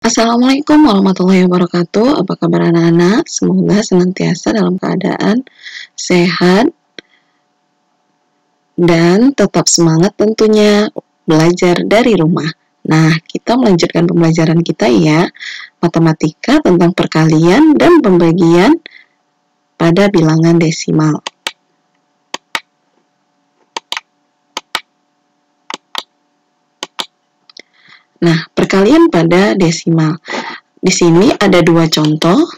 Assalamualaikum warahmatullahi wabarakatuh. Apa kabar anak-anak? Semoga senantiasa dalam keadaan sehat dan tetap semangat tentunya belajar dari rumah. Nah, kita melanjutkan pembelajaran kita ya, matematika tentang perkalian dan pembagian pada bilangan desimal. Nah, perkalian pada desimal. Di sini ada dua contoh.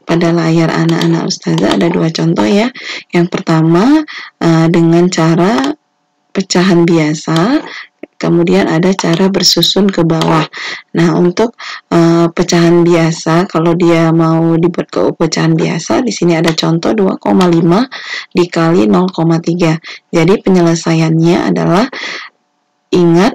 Pada layar anak-anak Ustazah ada dua contoh ya. Yang pertama dengan cara pecahan biasa, kemudian ada cara bersusun ke bawah. Nah, untuk pecahan biasa, kalau dia mau dibuat ke pecahan biasa, di sini ada contoh 2,5 dikali 0,3. Jadi penyelesaiannya adalah, ingat,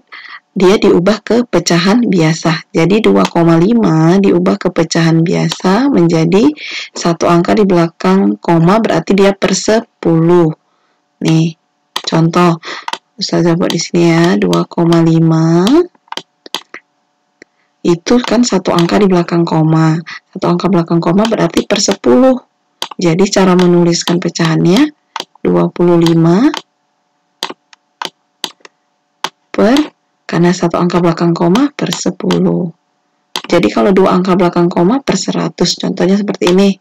dia diubah ke pecahan biasa. Jadi 2,5 diubah ke pecahan biasa menjadi satu angka di belakang koma, berarti dia per 10. Nih, contoh. Ustazah buat di sini ya, 2,5 itu kan satu angka di belakang koma. Satu angka belakang koma berarti per 10. Jadi cara menuliskan pecahannya 25 per, karena satu angka belakang koma per 10. Jadi kalau dua angka belakang koma per 100, contohnya seperti ini.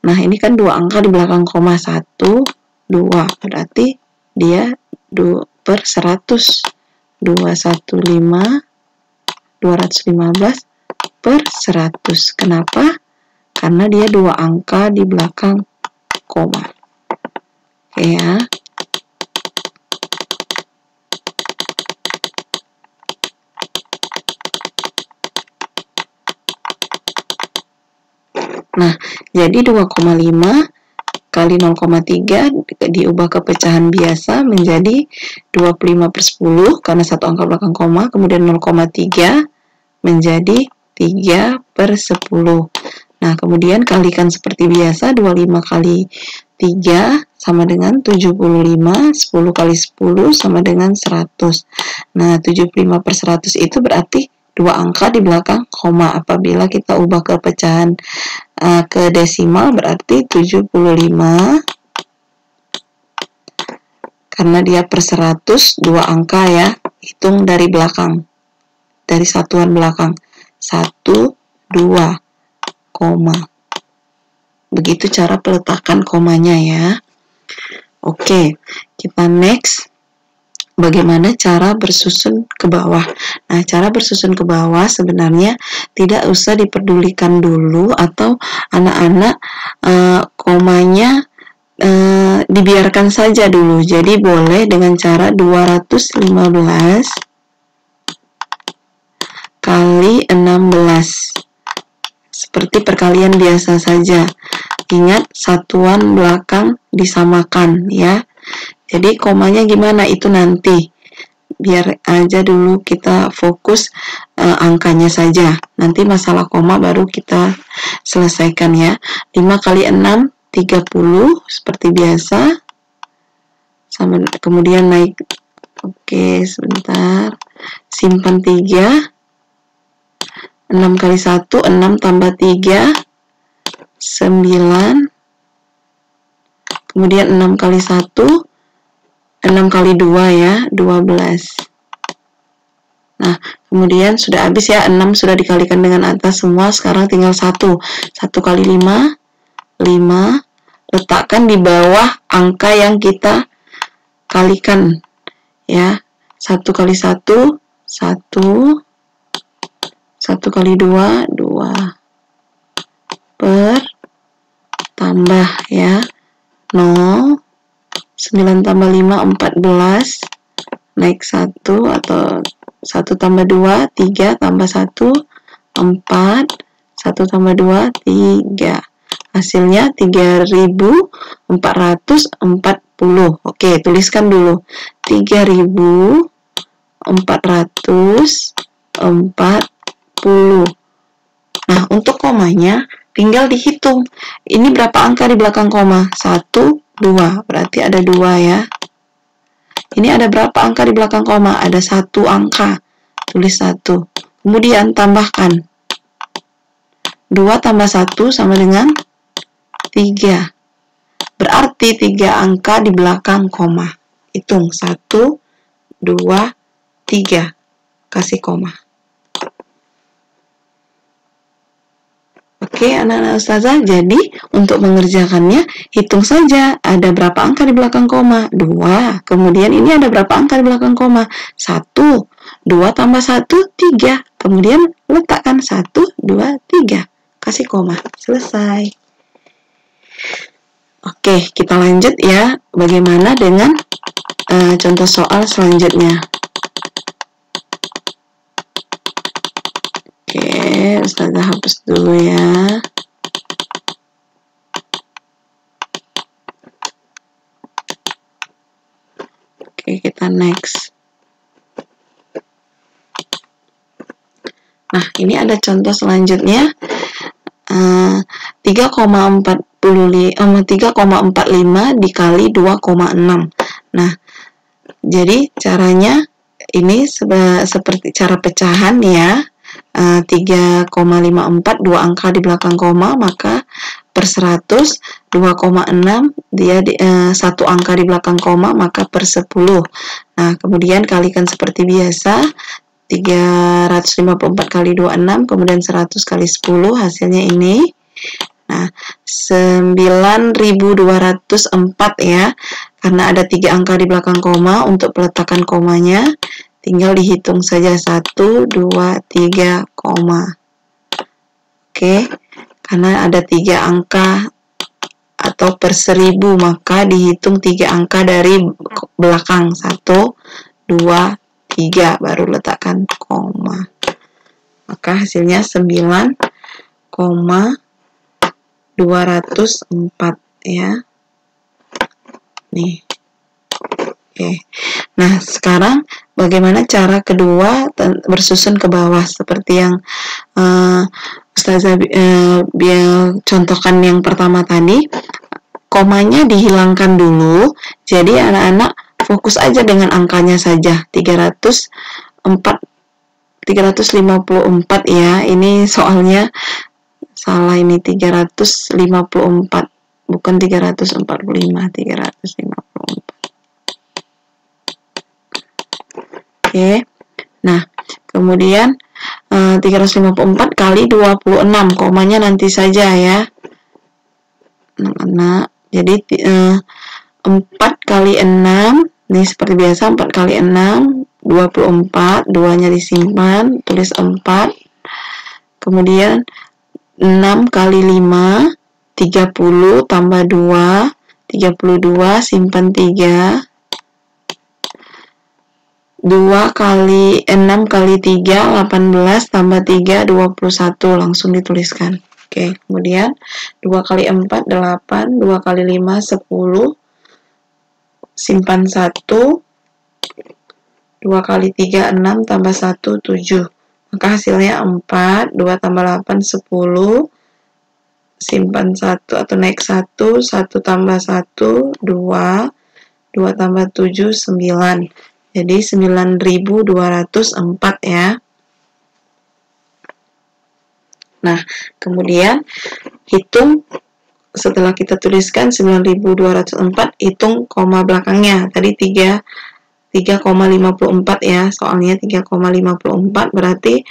Nah, ini kan dua angka di belakang koma, 1, 2, berarti dia per 100. 215 per 100. Kenapa? Karena dia dua angka di belakang koma. Oke ya. Nah, jadi 2,5 kali 0,3 diubah ke pecahan biasa menjadi 25 per 10, karena satu angka belakang koma, kemudian 0,3 menjadi 3 per 10. Nah, kemudian kalikan seperti biasa, 25 kali 3 sama dengan 75, 10 kali 10 sama dengan 100. Nah, 75 per 100 itu berarti dua angka di belakang koma. Apabila kita ubah ke pecahan ke desimal berarti 75, karena dia per 100, dua angka ya, hitung dari belakang, dari satuan belakang, 1, 2, koma. Begitu cara peletakan komanya ya. Oke, kita next. Bagaimana cara bersusun ke bawah? Nah, cara bersusun ke bawah sebenarnya tidak usah diperdulikan dulu, atau anak-anak komanya dibiarkan saja dulu. Jadi boleh dengan cara 215 kali 16. Seperti perkalian biasa saja. Ingat, satuan belakang disamakan ya. Jadi komanya gimana itu nanti, biar aja dulu kita fokus angkanya saja. Nanti masalah koma baru kita selesaikan ya. 5 kali 6 30 seperti biasa. Sama, kemudian naik. Oke, sebentar. Simpan 3. 6 kali 1 6 tambah 3 9. Kemudian 6 kali 1 6 kali 2 ya, 12. Nah, kemudian sudah habis ya, 6 sudah dikalikan dengan atas semua, sekarang tinggal 1. 1 kali 5, 5. Letakkan di bawah angka yang kita kalikan ya. 1 kali 1, 1. 1 kali 2, 2. Per, tambah ya, 0. 9 tambah 5, 14. Naik 1, atau 1 tambah 2, 3 tambah 1, 4. 1 tambah 2, 3. Hasilnya 3.440. Oke, tuliskan dulu. 3.440. Nah, untuk komanya tinggal dihitung. Ini berapa angka di belakang koma? 1, 2. Berarti ada 2 ya. Ini ada berapa angka di belakang koma? Ada 1 angka. tulis 1. Kemudian tambahkan 2 tambah 1 sama dengan 3. Berarti 3 angka di belakang koma. Hitung 1, 2, 3. Kasih koma. Oke, anak-anak ustazah, jadi untuk mengerjakannya, hitung saja ada berapa angka di belakang koma. 2. Kemudian ini ada berapa angka di belakang koma. 1. 2 tambah 1, 3. Kemudian letakkan 1, 2, 3. Kasih koma. Selesai. Oke, kita lanjut ya. Bagaimana dengan contoh soal selanjutnya. Oke, ustazah hapus dulu ya. Oke, kita next. Nah, ini ada contoh selanjutnya. 3,45 dikali 2,6. Nah, jadi caranya ini seperti cara pecahan ya. 3,54 2 angka di belakang koma, maka per 100, 2,6 dia 1 angka di belakang koma, maka per 10. Nah, kemudian kalikan seperti biasa. 354 kali 26, kemudian 100 kali 10, hasilnya ini. Nah, 9.204 ya. Karena ada 3 angka di belakang koma, untuk peletakan komanya tinggal dihitung saja 1, 2, 3, koma. Oke, karena ada 3 angka atau per 1000, maka dihitung 3 angka dari belakang. 1, 2, 3, baru letakkan koma. Maka hasilnya 9,204 ya. Nih. Oke. Nah, sekarang bagaimana cara kedua bersusun ke bawah seperti yang Ustazah contohkan yang pertama tadi. Komanya dihilangkan dulu. Jadi anak-anak fokus aja dengan angkanya saja. 354 ya. Ini soalnya salah, ini 354, bukan 345, 354. Oke. Nah, kemudian 354 kali 26, komanya nanti saja ya. Anak-anak. Jadi 4 kali 6, ini seperti biasa 4 kali 6, 24, 2-nya disimpan, tulis 4. Kemudian 6 kali 5, 30 tambah 2, 32, simpan 3. 2 kali 6 kali 3, 18 tambah 3, 21, langsung dituliskan. Oke, kemudian 2 kali 4, 8, 2 kali 5, 10, simpan 1, 2 kali 3, 6, tambah 1, 7. Maka hasilnya 4, 2 tambah 8, 10, simpan 1 atau naik 1, 1 tambah 1, 2, 2 tambah 7, 9. Jadi 9.204 ya. Nah, kemudian hitung setelah kita tuliskan 9.204, hitung koma belakangnya. Tadi 3,54 ya, soalnya 3,54 berarti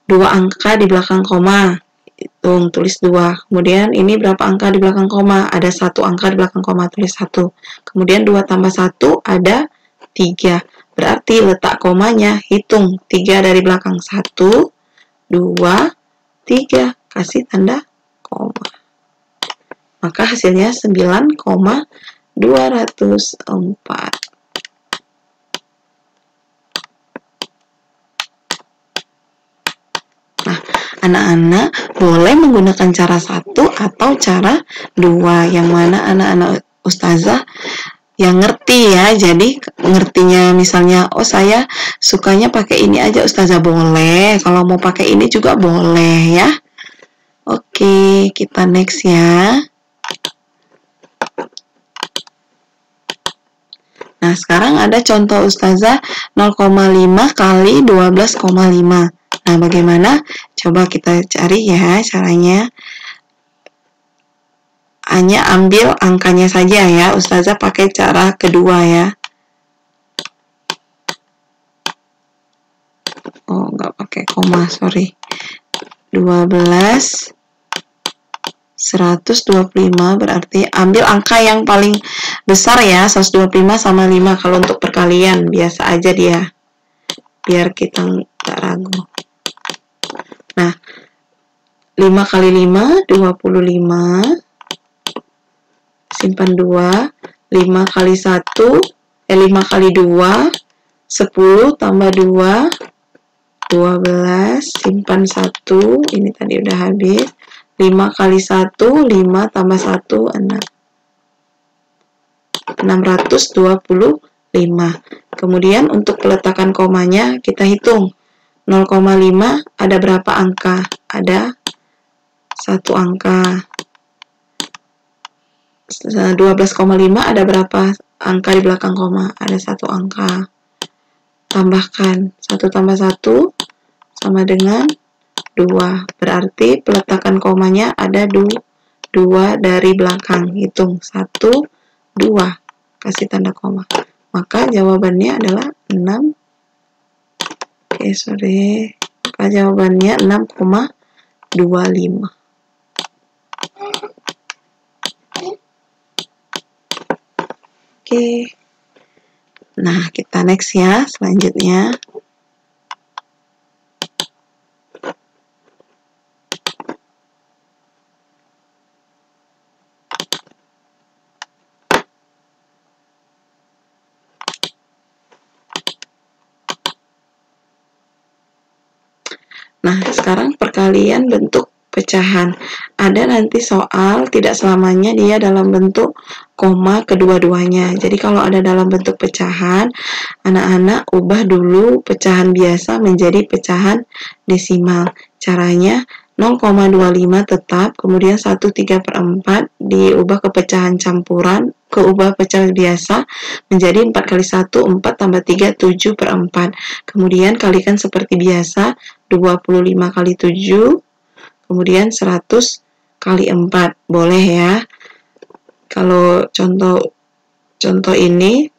2 angka di belakang koma. Hitung, tulis 2. Kemudian ini berapa angka di belakang koma? Ada 1 angka di belakang koma, tulis 1. Kemudian 2 tambah 1 ada 3. Berarti letak komanya, hitung 3 dari belakang. 1, 2, 3, kasih tanda koma. Maka hasilnya 9,204. Nah, anak-anak boleh menggunakan cara 1 atau cara 2. Yang mana anak-anak ustazah yang ngerti ya. Jadi ngertinya misalnya, oh saya sukanya pakai ini aja ustazah, boleh. Kalau mau pakai ini juga boleh ya. Oke, kita next ya. Nah, sekarang ada contoh Ustazah 0,5 kali 12,5. Nah, bagaimana? Coba kita cari ya caranya. Hanya ambil angkanya saja ya. Ustazah pakai cara kedua ya. Oh, nggak pakai koma, sorry. 12 125 berarti ambil angka yang paling besar ya, 125 sama 5. Kalau untuk perkalian biasa aja dia, biar kita nggak ragu. Nah, 5 kali 5 25, simpan 2, 5 kali 1 5 kali 2 10 tambah 2 12, simpan 1, ini tadi udah habis. 5 kali 1, 5 tambah 1, 6. 625. Kemudian untuk peletakan komanya kita hitung. 0,5 ada berapa angka? Ada 1 angka. 12,5 ada berapa angka di belakang koma? Ada 1 angka. Tambahkan 1 tambah 1 sama dengan 2. Berarti peletakan komanya ada 2 dari belakang. Hitung 1, 2. Kasih tanda koma. Maka jawabannya adalah 6. Oke, sorry. Maka jawabannya 6,25. Oke. Nah, kita next ya, selanjutnya. Nah, sekarang perkalian bentuk pecahan. Ada nanti soal tidak selamanya dia dalam bentuk koma kedua-duanya. Jadi kalau ada dalam bentuk pecahan, anak-anak ubah dulu pecahan biasa menjadi pecahan desimal. Caranya 0,25 tetap, kemudian 1/3/4 diubah ke pecahan campuran, keubah pecahan biasa menjadi 4 kali 1, 4 tambah 3, 7/4. Kemudian kalikan seperti biasa, 25 kali 7, kemudian 100 kali 4. Boleh ya. Kalau contoh ini,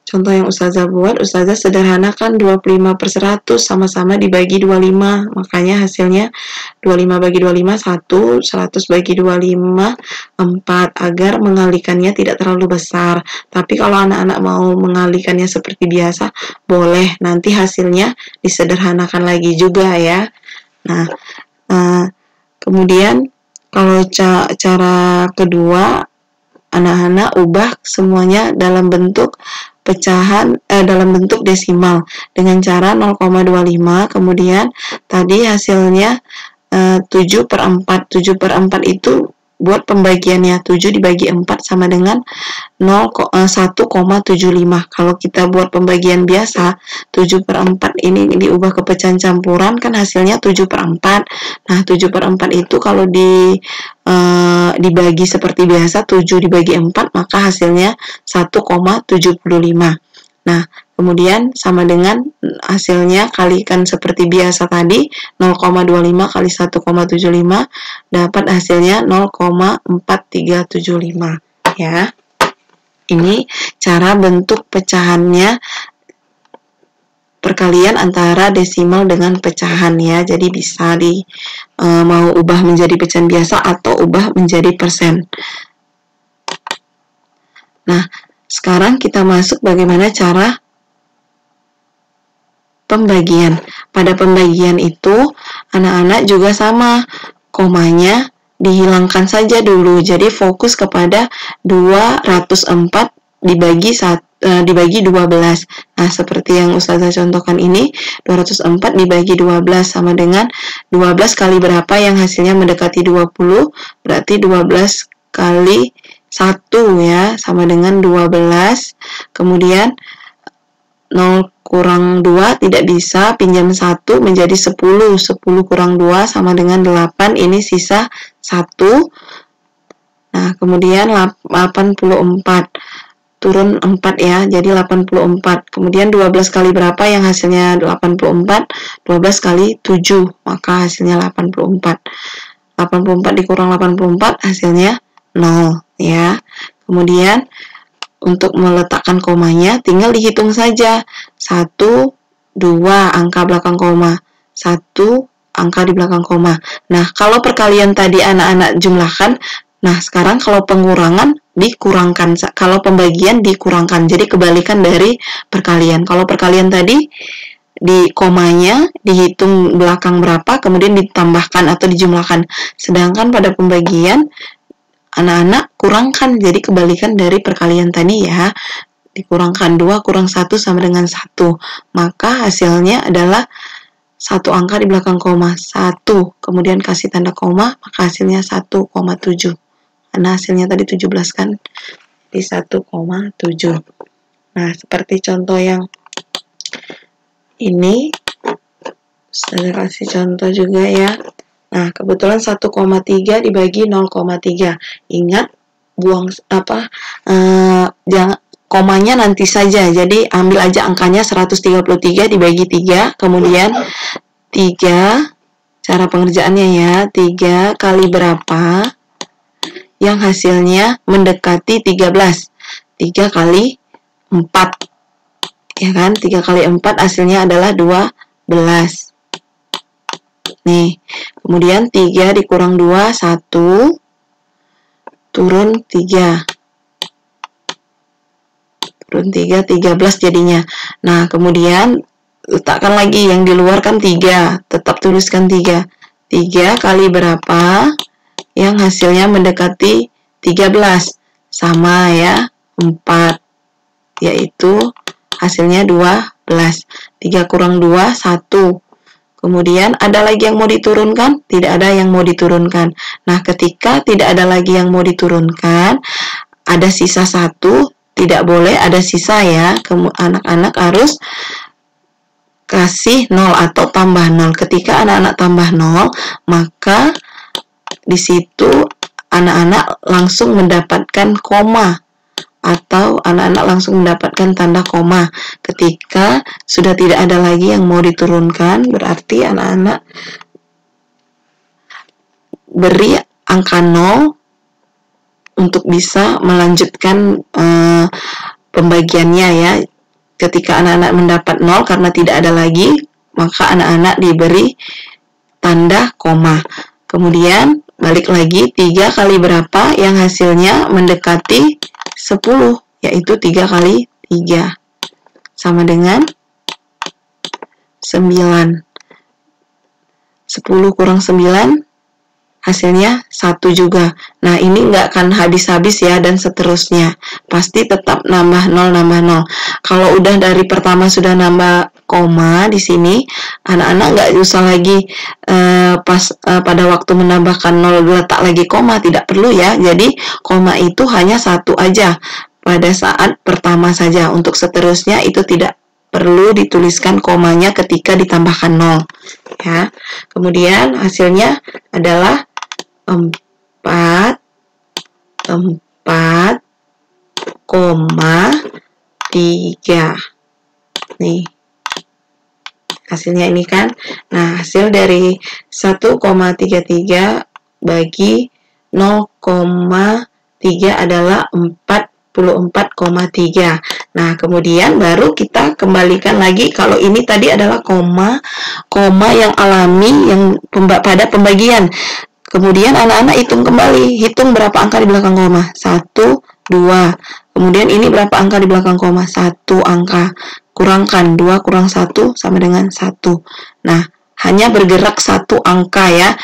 contoh yang Ustazah buat, Ustazah sederhanakan 25/100 sama-sama dibagi 25. Makanya hasilnya 25 bagi 25, 1, 100 bagi 25, 4. Agar mengalikannya tidak terlalu besar. Tapi kalau anak-anak mau mengalikannya seperti biasa, boleh. Nanti hasilnya disederhanakan lagi juga ya. Nah, kemudian kalau cara kedua, anak-anak ubah semuanya dalam bentuk pecahan, dalam bentuk desimal dengan cara 0,25. Kemudian tadi hasilnya 7/4. 7/4 itu buat pembagiannya 7 dibagi 4 sama dengan 1,75. Kalau kita buat pembagian biasa, 7/4 ini diubah ke pecahan campuran, kan hasilnya 7/4. Nah, 7/4 itu kalau dibagi seperti biasa, 7 dibagi 4, maka hasilnya 1,75. Nah, kemudian sama dengan hasilnya kalikan seperti biasa tadi, 0,25 kali 1,75, dapat hasilnya 0,4375 ya. Ini cara bentuk pecahannya perkalian antara desimal dengan pecahan ya. Jadi bisa mau ubah menjadi pecahan biasa atau ubah menjadi persen. Nah, sekarang kita masuk bagaimana cara pembagian. Pada pembagian itu, anak-anak juga sama, komanya dihilangkan saja dulu. Jadi fokus kepada 204 dibagi 12. Nah, seperti yang Ustazah contohkan ini, 204 dibagi 12 sama dengan 12 kali berapa yang hasilnya mendekati 20, berarti 12 kali 1 ya, sama dengan 12. Kemudian 0 kurang 2 tidak bisa, pinjam 1 menjadi 10. 10 kurang 2 sama dengan 8, ini sisa 1. Nah, kemudian 84. turun 4 ya, jadi 84. Kemudian 12 kali berapa yang hasilnya 84? 12 kali 7, maka hasilnya 84. 84 dikurang 84 hasilnya 0 ya. Kemudian untuk meletakkan komanya tinggal dihitung saja. 1, 2 angka belakang koma, 1 angka di belakang koma. Nah, kalau perkalian tadi anak-anak jumlahkan, nah sekarang kalau pengurangan dikurangkan, kalau pembagian dikurangkan. Jadi kebalikan dari perkalian. Kalau perkalian tadi di komanya dihitung belakang berapa, kemudian ditambahkan atau dijumlahkan. Sedangkan pada pembagian anak-anak kurangkan, jadi kebalikan dari perkalian tadi ya. Dikurangkan 2 kurang 1 sama dengan 1. Maka hasilnya adalah 1 angka di belakang koma, 1. Kemudian kasih tanda koma, maka hasilnya 1,7. Karena hasilnya tadi 17 kan. Di 1,7. Nah, seperti contoh yang ini. Saya kasih contoh juga ya. Nah, kebetulan 1,3 dibagi 0,3. Ingat, buang jangan komanya nanti saja. Jadi, ambil aja angkanya 133 dibagi 3. Kemudian, 3, cara pengerjaannya ya. 3 kali berapa yang hasilnya mendekati 13. 3 kali 4. Ya kan? 3 kali 4 hasilnya adalah 12. Nih, kemudian 3 dikurang 2, 1, turun 3. Turun 3, 13 jadinya. Nah, kemudian letakkan lagi yang di luar kan 3, tetap tuliskan 3. 3 kali berapa yang hasilnya mendekati 13? Sama ya, 4. Yaitu hasilnya 12. 3 kurang 2, 1. Kemudian ada lagi yang mau diturunkan? Tidak ada yang mau diturunkan. Nah, ketika tidak ada lagi yang mau diturunkan, ada sisa 1, tidak boleh ada sisa ya. Anak-anak harus kasih 0 atau tambah 0. Ketika anak-anak tambah 0, maka di situ anak-anak langsung mendapatkan koma. Atau anak-anak langsung mendapatkan tanda koma. Ketika sudah tidak ada lagi yang mau diturunkan, berarti anak-anak beri angka 0 untuk bisa melanjutkan pembagiannya ya. Ketika anak-anak mendapat 0 karena tidak ada lagi, maka anak-anak diberi tanda koma. Kemudian balik lagi, 3 kali berapa yang hasilnya mendekati 10, yaitu 3 kali 3 sama dengan 9. 10 kurang 9 hasilnya 1 juga. Nah, ini nggak akan habis-habis ya, dan seterusnya. Pasti tetap nambah 0, nambah 0. Kalau udah dari pertama sudah nambah koma di sini, anak-anak nggak usah lagi pada waktu menambahkan 0 letak lagi koma, tidak perlu ya. Jadi koma itu hanya 1 aja pada saat pertama saja. Untuk seterusnya itu tidak perlu dituliskan komanya ketika ditambahkan 0 ya. Kemudian hasilnya adalah 4,3. Nih. Hasilnya ini kan. Nah, hasil dari 1,33 bagi 0,3 adalah 44,3. Nah, kemudian baru kita kembalikan lagi. Kalau ini tadi adalah koma yang alami yang pada pembagian. Kemudian anak-anak hitung kembali. Hitung berapa angka di belakang koma. 1, 2. Kemudian ini berapa angka di belakang koma? 1 angka. Kurangkan 2 kurang 1 sama dengan 1. Nah, hanya bergerak 1 angka ya.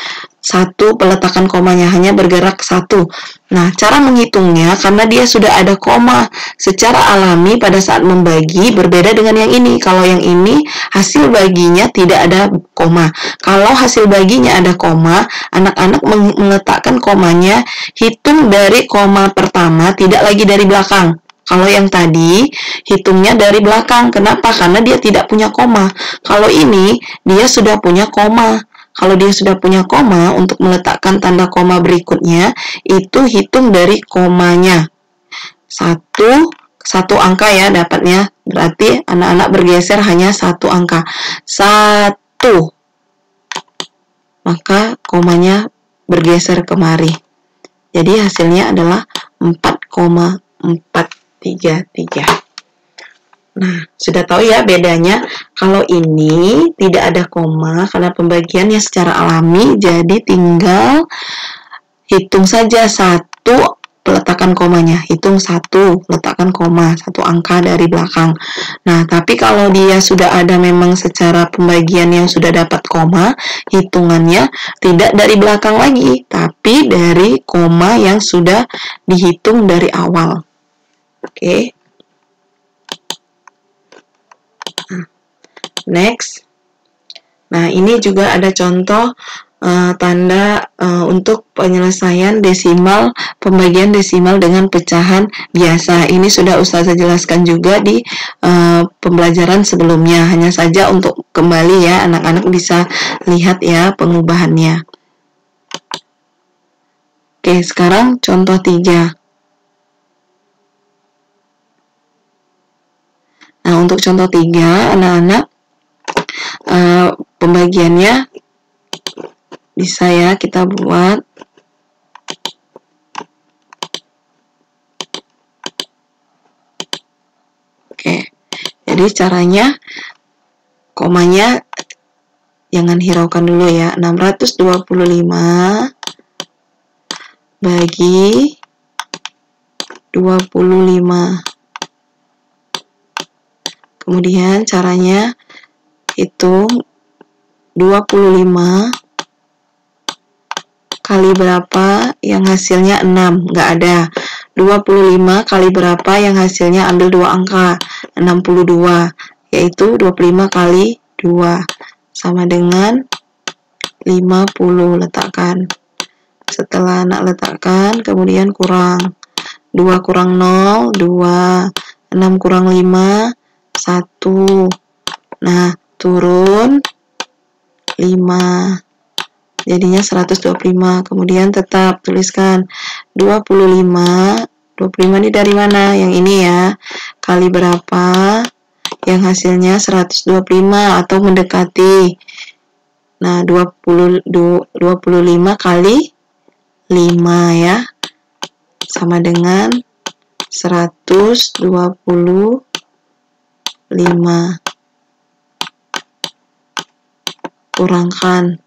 1 peletakan komanya hanya bergerak 1. Nah, cara menghitungnya karena dia sudah ada koma secara alami pada saat membagi berbeda dengan yang ini. Kalau yang ini hasil baginya tidak ada koma. Kalau hasil baginya ada koma, anak-anak meletakkan komanya hitung dari koma pertama, tidak lagi dari belakang. Kalau yang tadi hitungnya dari belakang. Kenapa? Karena dia tidak punya koma. Kalau ini dia sudah punya koma. Kalau dia sudah punya koma, untuk meletakkan tanda koma berikutnya, itu hitung dari komanya. 1 satu angka ya dapatnya, berarti anak-anak bergeser hanya satu angka, 1, maka komanya bergeser kemari, jadi hasilnya adalah 4,433. Nah, sudah tahu ya bedanya. Kalau ini tidak ada koma karena pembagiannya secara alami, jadi tinggal hitung saja 1, letakkan komanya. Hitung 1, letakkan koma, 1 angka dari belakang. Nah, tapi kalau dia sudah ada memang secara pembagian yang sudah dapat koma, hitungannya tidak dari belakang lagi, tapi dari koma yang sudah dihitung dari awal. Oke. Next. Nah, ini juga ada contoh tanda untuk penyelesaian desimal, pembagian desimal dengan pecahan biasa. Ini sudah Ustazah jelaskan juga di pembelajaran sebelumnya. Hanya saja untuk kembali ya, anak-anak bisa lihat ya pengubahannya. Oke, sekarang contoh 3. Nah, untuk contoh 3, anak-anak pembagiannya bisa ya kita buat. Oke, jadi caranya komanya jangan hiraukan dulu ya. 625 bagi 25. Kemudian caranya hitung 25 kali berapa yang hasilnya 6, nggak ada. 25 kali berapa yang hasilnya, ambil 2 angka, 62, yaitu 25 kali 2 sama dengan 50, letakkan. Setelah anak letakkan, kemudian kurang 2 kurang 0, 2, 6 kurang 5, 1. Nah, turun 5, jadinya 125. Kemudian tetap tuliskan 25 ini dari mana? Yang ini ya, kali berapa yang hasilnya 125 atau mendekati. Nah, 25 kali 5 ya, sama dengan 125. Kurangkan,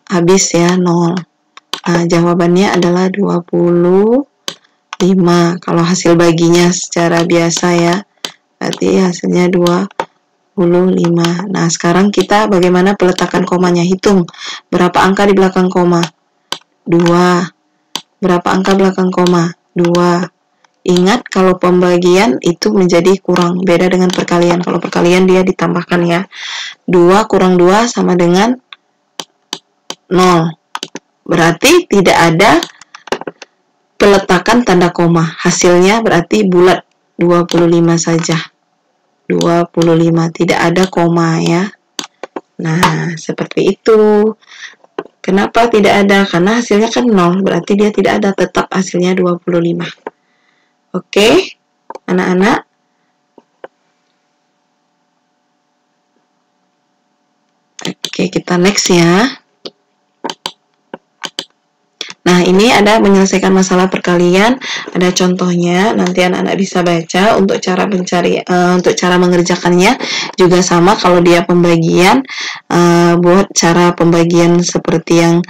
habis ya 0. Nah, jawabannya adalah 25. Kalau hasil baginya secara biasa ya, berarti hasilnya 25. Nah, sekarang kita bagaimana peletakan komanya? Hitung berapa angka di belakang koma? 2. Berapa angka belakang koma? 2. Ingat kalau pembagian itu menjadi kurang, beda dengan perkalian. Kalau perkalian dia ditambahkan ya. 2 kurang 2 sama dengan 0. Berarti tidak ada peletakan tanda koma. Hasilnya berarti bulat, 25 saja. 25, tidak ada koma ya. Nah, seperti itu. Kenapa tidak ada? Karena hasilnya kan 0, berarti dia tidak ada, tetap hasilnya 25. Oke, anak-anak. Oke, kita next ya. Nah, ini ada menyelesaikan masalah perkalian, ada contohnya, nanti anak-anak bisa baca. Untuk cara untuk cara mengerjakannya juga sama. Kalau dia pembagian, buat cara pembagian seperti yang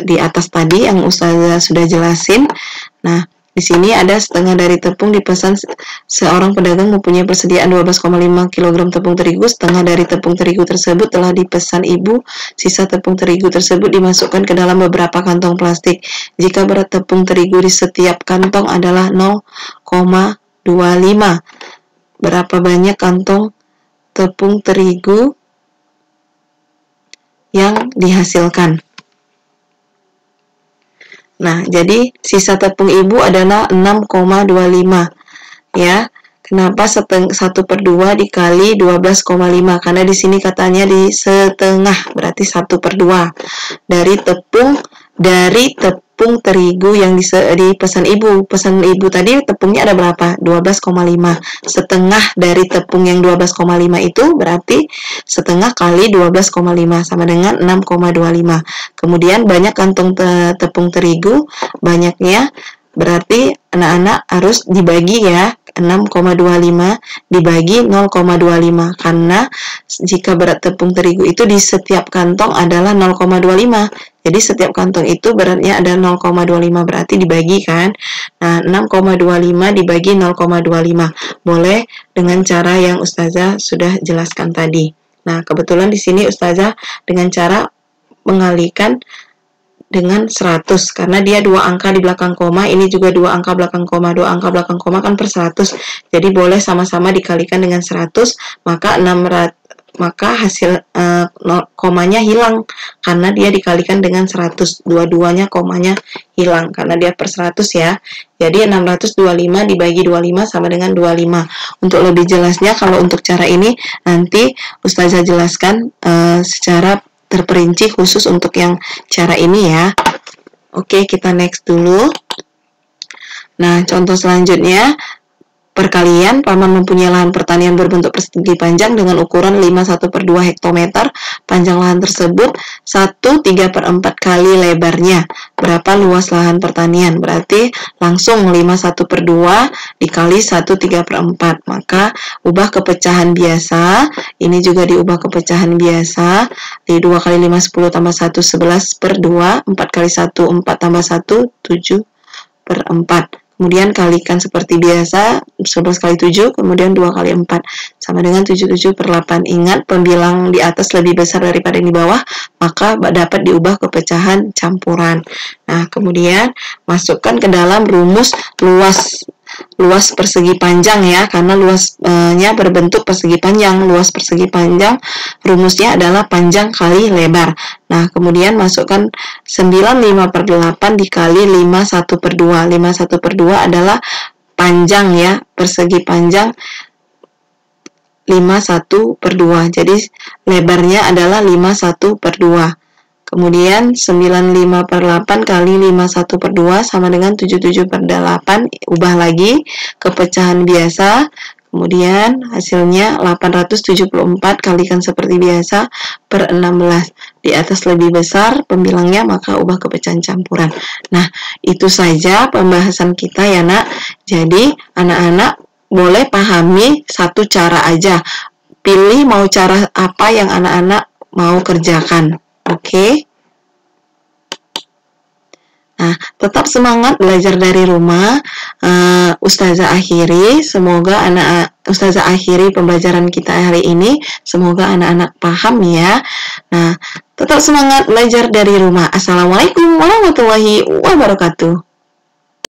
di atas tadi yang Ustazah sudah jelasin. Nah, di sini ada setengah dari tepung dipesan seorang pedagang mempunyai persediaan 12,5 kg tepung terigu. Setengah dari tepung terigu tersebut telah dipesan ibu. Sisa tepung terigu tersebut dimasukkan ke dalam beberapa kantong plastik. Jika berat tepung terigu di setiap kantong adalah 0,25, berapa banyak kantong tepung terigu yang dihasilkan? Nah, jadi sisa tepung ibu adalah 6,25 ya. Kenapa 1/2 dikali 12,5? Karena di sini katanya di setengah, berarti 1/2 dari tepung tepung terigu yang dipesan ibu. Pesan ibu tadi tepungnya ada berapa? 12,5. Setengah dari tepung yang 12,5 itu berarti setengah kali 12,5 sama dengan 6,25. Kemudian banyak kantong tepung terigu, banyaknya berarti anak-anak harus dibagi ya, 6,25 dibagi 0,25, karena jika berat tepung terigu itu di setiap kantong adalah 0,25. Jadi setiap kantong itu beratnya ada 0,25, berarti dibagi kan. Nah, 6,25 dibagi 0,25. Boleh dengan cara yang Ustazah sudah jelaskan tadi. Nah, kebetulan di sini Ustazah dengan cara mengalihkan dengan 100, karena dia dua angka di belakang koma, ini juga dua angka belakang koma, dua angka belakang koma kan per 100, jadi boleh sama-sama dikalikan dengan 100, maka hasil komanya hilang, karena dia dikalikan dengan 100, dua-duanya komanya hilang, karena dia per 100 ya, jadi 625 dibagi 25 sama dengan 25. Untuk lebih jelasnya, kalau untuk cara ini, nanti Ustazah jelaskan secara terperinci khusus untuk yang cara ini ya. Oke, kita next dulu. Nah, contoh selanjutnya, perkalian. Paman mempunyai lahan pertanian berbentuk persegi panjang dengan ukuran 51/2 hektometer. Panjang lahan tersebut 1/3/4 kali lebarnya. Berapa luas lahan pertanian? Berarti langsung 51/2 dikali 1/3/4. Maka ubah ke pecahan biasa. Ini juga diubah ke pecahan biasa. Di 2 kali 5 10 tambah 1 11/2. 4 kali 1 4 tambah 1 7/4. Kemudian kalikan seperti biasa, 11 kali 7, kemudian 2 kali 4, sama dengan 77/8. Ingat, pembilang di atas lebih besar daripada yang di bawah, maka dapat diubah ke pecahan campuran. Nah, kemudian masukkan ke dalam rumus luas persegi panjang ya, karena luasnya berbentuk persegi panjang. Luas persegi panjang rumusnya adalah panjang kali lebar. Nah, kemudian masukkan 95/8 dikali 51/2. 51/2 adalah panjang ya, persegi panjang 51/2. Jadi lebarnya adalah 51/2. Kemudian 95/8 kali 51/2 sama dengan 77/8. Ubah lagi ke pecahan biasa. Kemudian hasilnya 874, kalikan seperti biasa per 16. Di atas lebih besar pembilangnya, maka ubah ke pecahan campuran. Nah, itu saja pembahasan kita ya nak. Jadi anak-anak boleh pahami satu cara aja. Pilih mau cara apa yang anak-anak mau kerjakan. Oke. Nah, tetap semangat belajar dari rumah. Ustazah akhiri. Semoga Ustazah akhiri pembelajaran kita hari ini. Semoga anak-anak paham ya. Nah, tetap semangat belajar dari rumah. Assalamualaikum warahmatullahi wabarakatuh.